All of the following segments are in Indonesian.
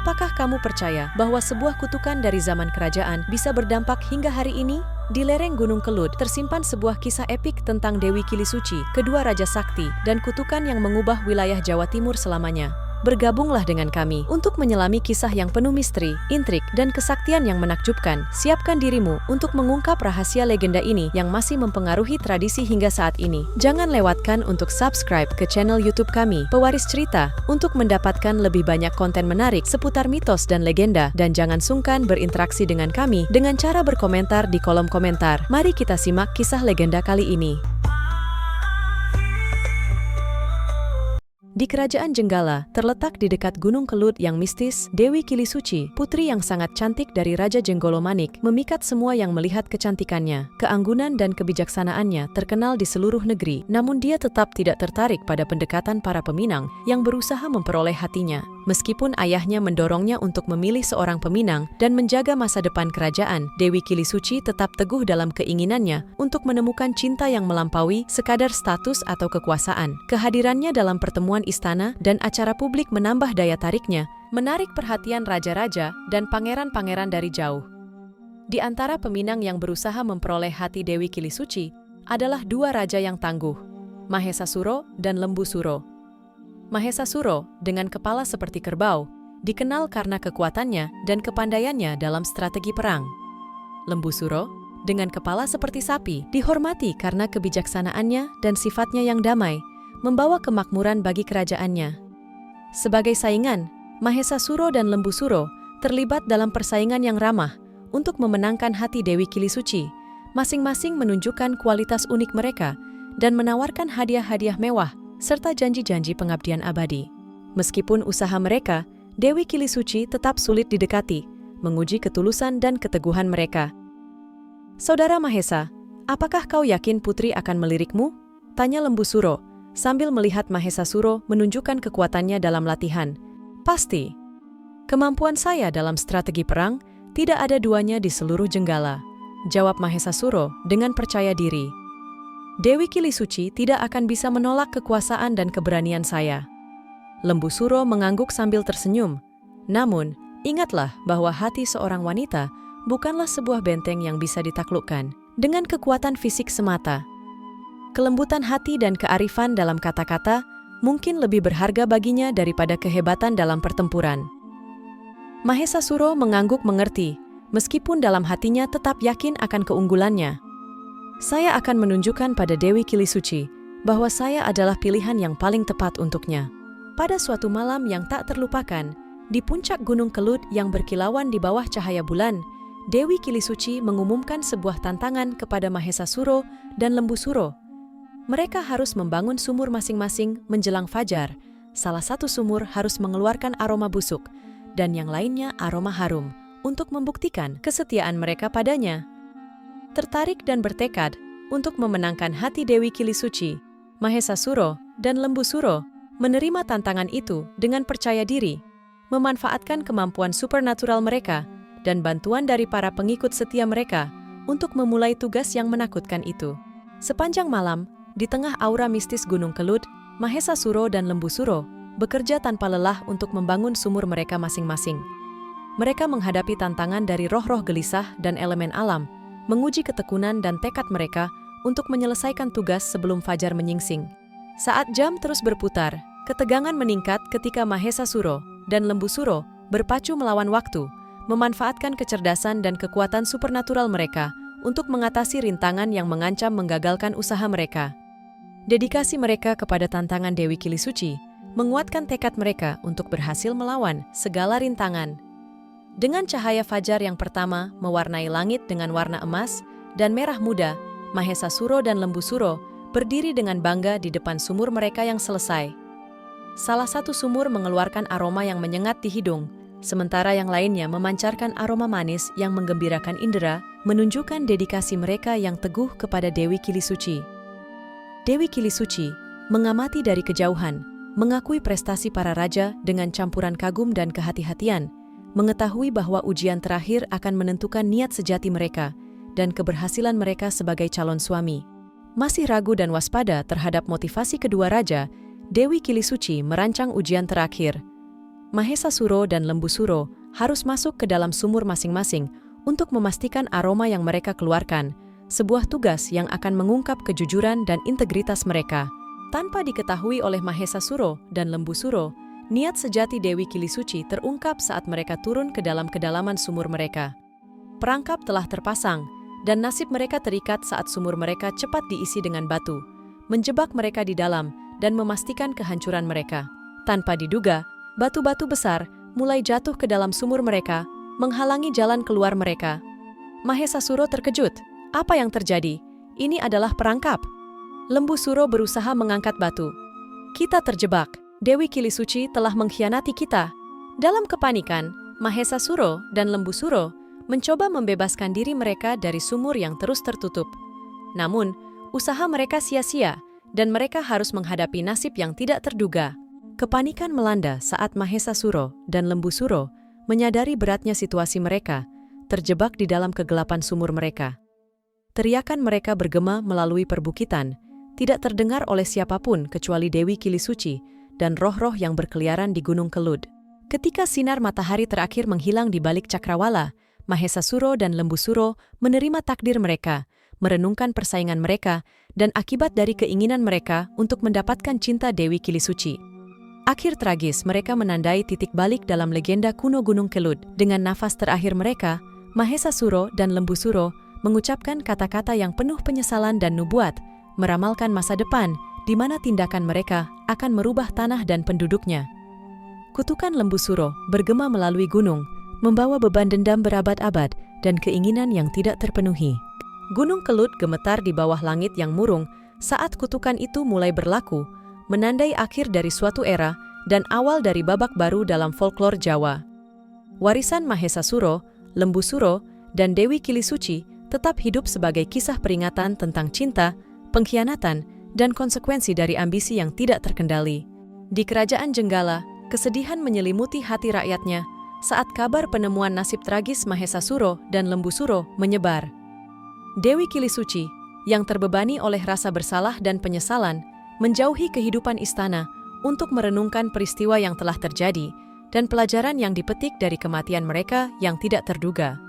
Apakah kamu percaya bahwa sebuah kutukan dari zaman kerajaan bisa berdampak hingga hari ini? Di lereng Gunung Kelud tersimpan sebuah kisah epik tentang Dewi Kilisuci, kedua Raja Sakti, dan kutukan yang mengubah wilayah Jawa Timur selamanya. Bergabunglah dengan kami untuk menyelami kisah yang penuh misteri, intrik, dan kesaktian yang menakjubkan. Siapkan dirimu untuk mengungkap rahasia legenda ini yang masih mempengaruhi tradisi hingga saat ini. Jangan lewatkan untuk subscribe ke channel YouTube kami, Pewaris Cerita, untuk mendapatkan lebih banyak konten menarik seputar mitos dan legenda. Dan jangan sungkan berinteraksi dengan kami dengan cara berkomentar di kolom komentar. Mari kita simak kisah legenda kali ini. Di Kerajaan Jenggala, terletak di dekat Gunung Kelud yang mistis, Dewi Kilisuci, putri yang sangat cantik dari Raja Jenggolomanik, memikat semua yang melihat kecantikannya. Keanggunan dan kebijaksanaannya terkenal di seluruh negeri, namun dia tetap tidak tertarik pada pendekatan para peminang yang berusaha memperoleh hatinya. Meskipun ayahnya mendorongnya untuk memilih seorang peminang dan menjaga masa depan kerajaan, Dewi Kilisuci tetap teguh dalam keinginannya untuk menemukan cinta yang melampaui sekadar status atau kekuasaan. Kehadirannya dalam pertemuan istana dan acara publik menambah daya tariknya, menarik perhatian raja-raja dan pangeran-pangeran dari jauh. Di antara peminang yang berusaha memperoleh hati Dewi Kilisuci adalah dua raja yang tangguh, Mahesasuro dan Lembusuro. Mahesasuro, dengan kepala seperti kerbau, dikenal karena kekuatannya dan kepandaiannya dalam strategi perang. Lembusuro, dengan kepala seperti sapi, dihormati karena kebijaksanaannya dan sifatnya yang damai, membawa kemakmuran bagi kerajaannya. Sebagai saingan, Mahesasuro dan Lembusuro terlibat dalam persaingan yang ramah untuk memenangkan hati Dewi Kilisuci. Masing-masing menunjukkan kualitas unik mereka dan menawarkan hadiah-hadiah mewah serta janji-janji pengabdian abadi. Meskipun usaha mereka, Dewi Kilisuci tetap sulit didekati, menguji ketulusan dan keteguhan mereka. "Saudara Mahesa, apakah kau yakin putri akan melirikmu?" tanya Lembusuro, sambil melihat Mahesasuro menunjukkan kekuatannya dalam latihan. "Pasti. Kemampuan saya dalam strategi perang tidak ada duanya di seluruh Jenggala," jawab Mahesasuro dengan percaya diri. "Dewi Kilisuci tidak akan bisa menolak kekuasaan dan keberanian saya." Lembusuro mengangguk sambil tersenyum. "Namun, ingatlah bahwa hati seorang wanita bukanlah sebuah benteng yang bisa ditaklukkan dengan kekuatan fisik semata. Kelembutan hati dan kearifan dalam kata-kata mungkin lebih berharga baginya daripada kehebatan dalam pertempuran." Mahesasuro mengangguk mengerti, meskipun dalam hatinya tetap yakin akan keunggulannya. "Saya akan menunjukkan pada Dewi Kilisuci bahwa saya adalah pilihan yang paling tepat untuknya." Pada suatu malam yang tak terlupakan, di puncak Gunung Kelud yang berkilauan di bawah cahaya bulan, Dewi Kilisuci mengumumkan sebuah tantangan kepada Mahesasuro dan Lembusuro. Mereka harus membangun sumur masing-masing menjelang fajar. Salah satu sumur harus mengeluarkan aroma busuk, dan yang lainnya aroma harum, untuk membuktikan kesetiaan mereka padanya. Tertarik dan bertekad untuk memenangkan hati Dewi Kilisuci, Mahesasuro dan Lembusuro menerima tantangan itu dengan percaya diri, memanfaatkan kemampuan supernatural mereka dan bantuan dari para pengikut setia mereka untuk memulai tugas yang menakutkan itu. Sepanjang malam, di tengah aura mistis Gunung Kelud, Mahesasuro dan Lembusuro bekerja tanpa lelah untuk membangun sumur mereka masing-masing. Mereka menghadapi tantangan dari roh-roh gelisah dan elemen alam, menguji ketekunan dan tekad mereka untuk menyelesaikan tugas sebelum fajar menyingsing. Saat jam terus berputar, ketegangan meningkat ketika Mahesasuro dan Lembusuro berpacu melawan waktu, memanfaatkan kecerdasan dan kekuatan supernatural mereka untuk mengatasi rintangan yang mengancam menggagalkan usaha mereka. Dedikasi mereka kepada tantangan Dewi Kilisuci menguatkan tekad mereka untuk berhasil melawan segala rintangan. Dengan cahaya fajar yang pertama mewarnai langit dengan warna emas dan merah muda, Mahesasuro dan Lembusuro berdiri dengan bangga di depan sumur mereka yang selesai. Salah satu sumur mengeluarkan aroma yang menyengat di hidung, sementara yang lainnya memancarkan aroma manis yang menggembirakan indera, menunjukkan dedikasi mereka yang teguh kepada Dewi Kilisuci. Dewi Kilisuci mengamati dari kejauhan, mengakui prestasi para raja dengan campuran kagum dan kehati-hatian, mengetahui bahwa ujian terakhir akan menentukan niat sejati mereka dan keberhasilan mereka sebagai calon suami. Masih ragu dan waspada terhadap motivasi kedua raja, Dewi Kilisuci merancang ujian terakhir. Mahesa Suro dan Lembu Suro harus masuk ke dalam sumur masing-masing untuk memastikan aroma yang mereka keluarkan, sebuah tugas yang akan mengungkap kejujuran dan integritas mereka. Tanpa diketahui oleh Mahesa Suro dan Lembu Suro, niat sejati Dewi Kilisuci terungkap saat mereka turun ke dalam kedalaman sumur mereka. Perangkap telah terpasang, dan nasib mereka terikat saat sumur mereka cepat diisi dengan batu, menjebak mereka di dalam dan memastikan kehancuran mereka. Tanpa diduga, batu-batu besar mulai jatuh ke dalam sumur mereka, menghalangi jalan keluar mereka. Mahesa Suro terkejut. Apa yang terjadi? Ini adalah perangkap. Lembu Suro berusaha mengangkat batu. Kita terjebak. Dewi Kilisuci telah mengkhianati kita. Dalam kepanikan, Mahesa Suro dan Lembu Suro mencoba membebaskan diri mereka dari sumur yang terus tertutup. Namun, usaha mereka sia-sia dan mereka harus menghadapi nasib yang tidak terduga. Kepanikan melanda saat Mahesa Suro dan Lembu Suro menyadari beratnya situasi mereka, terjebak di dalam kegelapan sumur mereka. Teriakan mereka bergema melalui perbukitan, tidak terdengar oleh siapapun kecuali Dewi Kilisuci dan roh-roh yang berkeliaran di Gunung Kelud. Ketika sinar matahari terakhir menghilang di balik cakrawala, Mahesa Suro dan Lembu Suro menerima takdir mereka, merenungkan persaingan mereka, dan akibat dari keinginan mereka untuk mendapatkan cinta Dewi Kilisuci. Akhir tragis mereka menandai titik balik dalam legenda kuno Gunung Kelud. Dengan nafas terakhir mereka, Mahesa Suro dan Lembu Suro mengucapkan kata-kata yang penuh penyesalan dan nubuat, meramalkan masa depan di mana tindakan mereka akan merubah tanah dan penduduknya. Kutukan Lembu Suro bergema melalui gunung, membawa beban dendam berabad-abad dan keinginan yang tidak terpenuhi. Gunung Kelud gemetar di bawah langit yang murung saat kutukan itu mulai berlaku, menandai akhir dari suatu era dan awal dari babak baru dalam folklor Jawa. Warisan Mahesa Suro, Lembu Suro, dan Dewi Kilisuci tetap hidup sebagai kisah peringatan tentang cinta, pengkhianatan, dan konsekuensi dari ambisi yang tidak terkendali. Di Kerajaan Jenggala, kesedihan menyelimuti hati rakyatnya saat kabar penemuan nasib tragis Mahesa Suro dan Lembu Suro menyebar. Dewi Kilisuci, yang terbebani oleh rasa bersalah dan penyesalan, menjauhi kehidupan istana untuk merenungkan peristiwa yang telah terjadi dan pelajaran yang dipetik dari kematian mereka yang tidak terduga.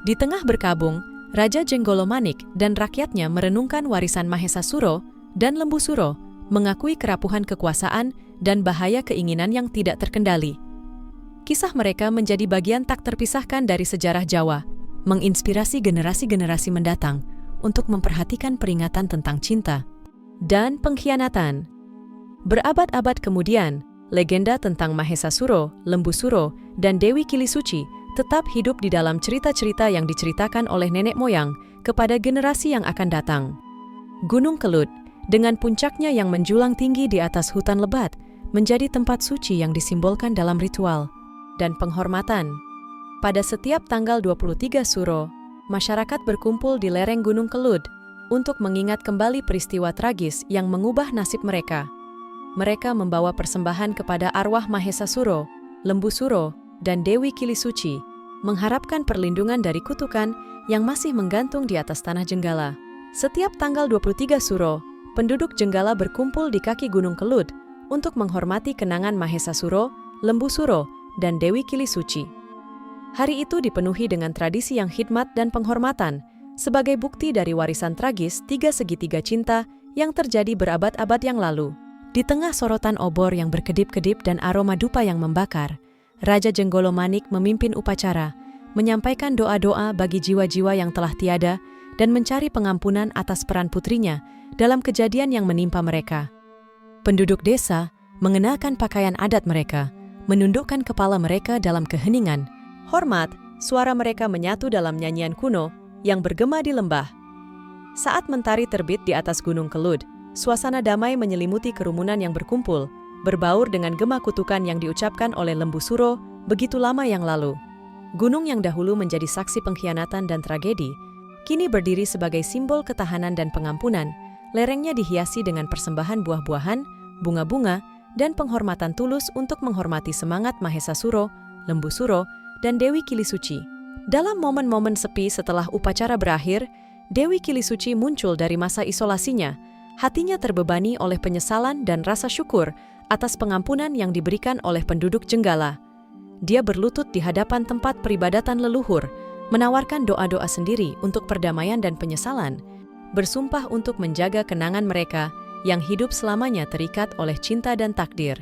Di tengah berkabung, Raja Jenggolomanik dan rakyatnya merenungkan warisan Mahesa Suro dan Lembu Suro, mengakui kerapuhan kekuasaan dan bahaya keinginan yang tidak terkendali. Kisah mereka menjadi bagian tak terpisahkan dari sejarah Jawa, menginspirasi generasi-generasi mendatang untuk memperhatikan peringatan tentang cinta dan pengkhianatan. Berabad-abad kemudian, legenda tentang Mahesa Suro, Lembu Suro, dan Dewi Kilisuci tetap hidup di dalam cerita-cerita yang diceritakan oleh nenek moyang kepada generasi yang akan datang. Gunung Kelud, dengan puncaknya yang menjulang tinggi di atas hutan lebat, menjadi tempat suci yang disimbolkan dalam ritual dan penghormatan. Pada setiap tanggal 23 Suro, masyarakat berkumpul di lereng Gunung Kelud untuk mengingat kembali peristiwa tragis yang mengubah nasib mereka. Mereka membawa persembahan kepada arwah Mahesa Suro, Lembu Suro, dan Dewi Kilisuci, mengharapkan perlindungan dari kutukan yang masih menggantung di atas tanah Jenggala. Setiap tanggal 23 Suro, penduduk Jenggala berkumpul di kaki Gunung Kelud untuk menghormati kenangan Mahesa Suro, Lembu Suro, dan Dewi Kilisuci. Hari itu dipenuhi dengan tradisi yang khidmat dan penghormatan, sebagai bukti dari warisan tragis tiga segitiga cinta yang terjadi berabad-abad yang lalu. Di tengah sorotan obor yang berkedip-kedip dan aroma dupa yang membakar, Raja Jenggolomanik memimpin upacara, menyampaikan doa-doa bagi jiwa-jiwa yang telah tiada dan mencari pengampunan atas peran putrinya dalam kejadian yang menimpa mereka. Penduduk desa mengenakan pakaian adat mereka, menundukkan kepala mereka dalam keheningan. Hormat, suara mereka menyatu dalam nyanyian kuno yang bergema di lembah. Saat mentari terbit di atas Gunung Kelud, suasana damai menyelimuti kerumunan yang berkumpul, berbaur dengan gema kutukan yang diucapkan oleh Lembu Suro begitu lama yang lalu. Gunung yang dahulu menjadi saksi pengkhianatan dan tragedi, kini berdiri sebagai simbol ketahanan dan pengampunan. Lerengnya dihiasi dengan persembahan buah-buahan, bunga-bunga, dan penghormatan tulus untuk menghormati semangat Mahesa Suro, Lembu Suro, dan Dewi Kilisuci. Dalam momen-momen sepi setelah upacara berakhir, Dewi Kilisuci muncul dari masa isolasinya. Hatinya terbebani oleh penyesalan dan rasa syukur atas pengampunan yang diberikan oleh penduduk Jenggala. dia berlutut di hadapan tempat peribadatan leluhur, menawarkan doa-doa sendiri untuk perdamaian dan penyesalan, bersumpah untuk menjaga kenangan mereka yang hidup selamanya terikat oleh cinta dan takdir.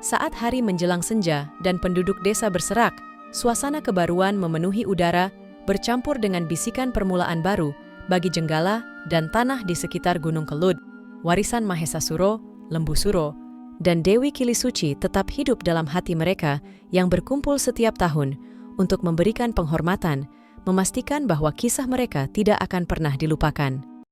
Saat hari menjelang senja dan penduduk desa berserak, suasana kebaruan memenuhi udara, bercampur dengan bisikan permulaan baru bagi Jenggala dan tanah di sekitar Gunung Kelud. Warisan Mahesa Suro, Lembu Suro, dan Dewi Kilisuci tetap hidup dalam hati mereka yang berkumpul setiap tahun untuk memberikan penghormatan, memastikan bahwa kisah mereka tidak akan pernah dilupakan.